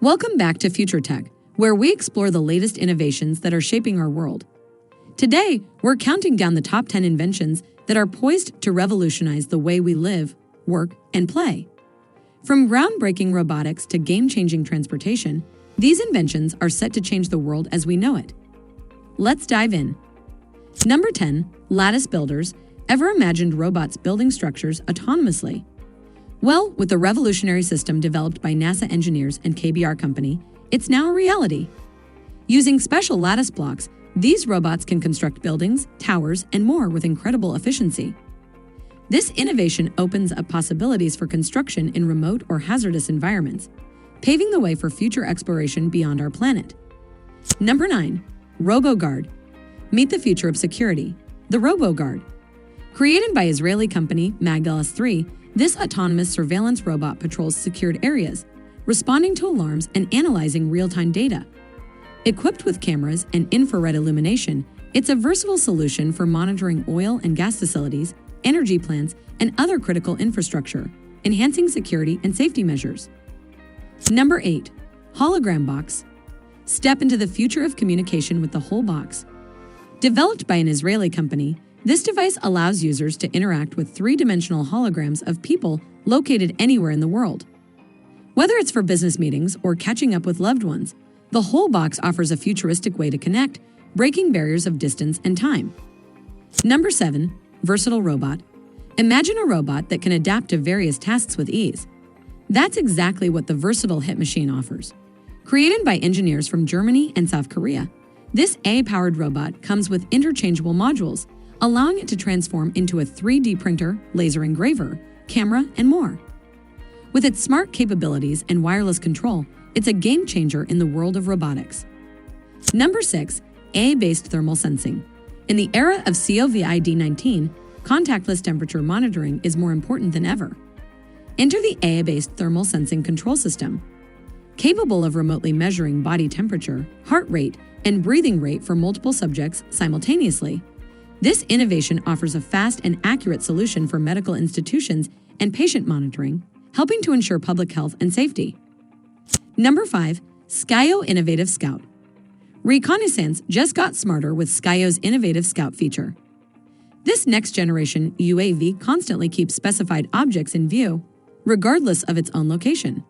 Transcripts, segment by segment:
Welcome back to Future Tech, where we explore the latest innovations that are shaping our world. Today, we're counting down the top 10 inventions that are poised to revolutionize the way we live, work, and play. From groundbreaking robotics to game-changing transportation, these inventions are set to change the world as we know it. Let's dive in. Number 10. Lattice builders. Ever imagined robots building structures autonomously? Well, with the revolutionary system developed by NASA engineers and KBR Company, it's now a reality. Using special lattice blocks, these robots can construct buildings, towers, and more with incredible efficiency. This innovation opens up possibilities for construction in remote or hazardous environments, paving the way for future exploration beyond our planet. Number 9. RoboGuard. Meet the future of security, the RoboGuard. Created by Israeli company Mag-LS3, this autonomous surveillance robot patrols secured areas, responding to alarms and analyzing real-time data. Equipped with cameras and infrared illumination, it's a versatile solution for monitoring oil and gas facilities, energy plants, and other critical infrastructure, enhancing security and safety measures. Number 8. Hologram Box. Step into the future of communication with the whole box. Developed by an Israeli company, this device allows users to interact with three-dimensional holograms of people located anywhere in the world. Whether it's for business meetings or catching up with loved ones, the whole box offers a futuristic way to connect, breaking barriers of distance and time. Number 7. Versatile Robot. Imagine a robot that can adapt to various tasks with ease. That's exactly what the versatile hit machine offers. Created by engineers from Germany and South Korea, this AI-powered robot comes with interchangeable modules, allowing it to transform into a 3D printer, laser engraver, camera, and more. With its smart capabilities and wireless control, it's a game-changer in the world of robotics. Number 6. AI-based thermal sensing. In the era of COVID-19, contactless temperature monitoring is more important than ever. Enter the AI-based thermal sensing control system. Capable of remotely measuring body temperature, heart rate, and breathing rate for multiple subjects simultaneously, this innovation offers a fast and accurate solution for medical institutions and patient monitoring, helping to ensure public health and safety. Number 5. Skyo Innovative Scout. Reconnaissance just got smarter with Skyo's Innovative Scout feature. This next-generation UAV constantly keeps specified objects in view, regardless of its own location.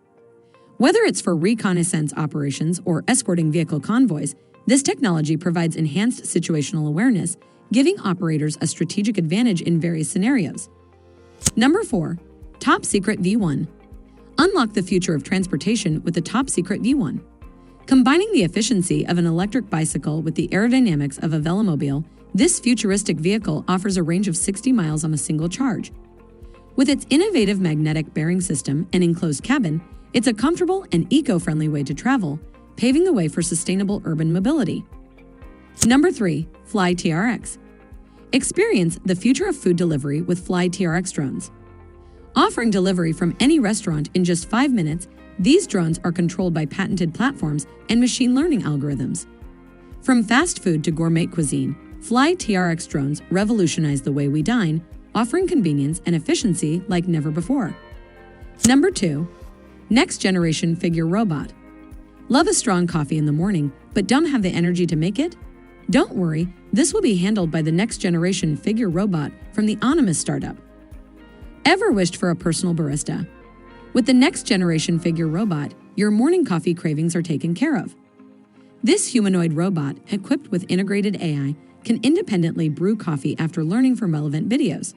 Whether it's for reconnaissance operations or escorting vehicle convoys, this technology provides enhanced situational awareness, giving operators a strategic advantage in various scenarios. Number 4. Top Secret V1. Unlock the future of transportation with the Top Secret V1. Combining the efficiency of an electric bicycle with the aerodynamics of a velomobile, this futuristic vehicle offers a range of 60 miles on a single charge. With its innovative magnetic bearing system and enclosed cabin, it's a comfortable and eco-friendly way to travel, paving the way for sustainable urban mobility. Number 3. Fly TRX. Experience the future of food delivery with Fly TRX drones. Offering delivery from any restaurant in just 5 minutes, these drones are controlled by patented platforms and machine learning algorithms. From fast food to gourmet cuisine, Fly TRX drones revolutionize the way we dine, offering convenience and efficiency like never before. Number 2. Next Generation Figure Robot. Love a strong coffee in the morning, but don't have the energy to make it? Don't worry, this will be handled by the Next Generation Figure Robot from the Anonymous startup. Ever wished for a personal barista? With the Next Generation Figure Robot, your morning coffee cravings are taken care of. This humanoid robot, equipped with integrated AI, can independently brew coffee after learning from relevant videos.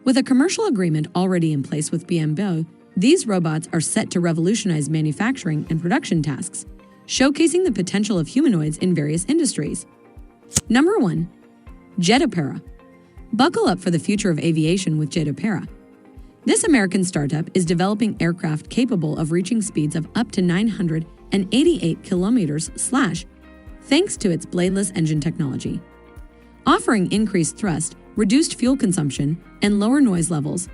With a commercial agreement already in place with BMW, these robots are set to revolutionize manufacturing and production tasks, showcasing the potential of humanoids in various industries. Number 1. Jetopera. Buckle up for the future of aviation with Jetopera. This American startup is developing aircraft capable of reaching speeds of up to 988 km/h, thanks to its bladeless engine technology. Offering increased thrust, reduced fuel consumption, and lower noise levels,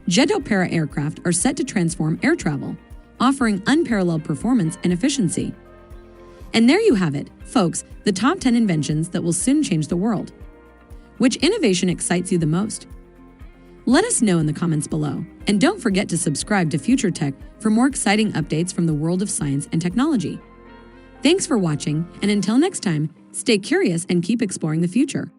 Jetopera aircraft are set to transform air travel, offering unparalleled performance and efficiency. And there you have it, folks, the top 10 inventions that will soon change the world. Which innovation excites you the most? Let us know in the comments below. And don't forget to subscribe to Future Tech for more exciting updates from the world of science and technology. Thanks for watching, and until next time, stay curious and keep exploring the future.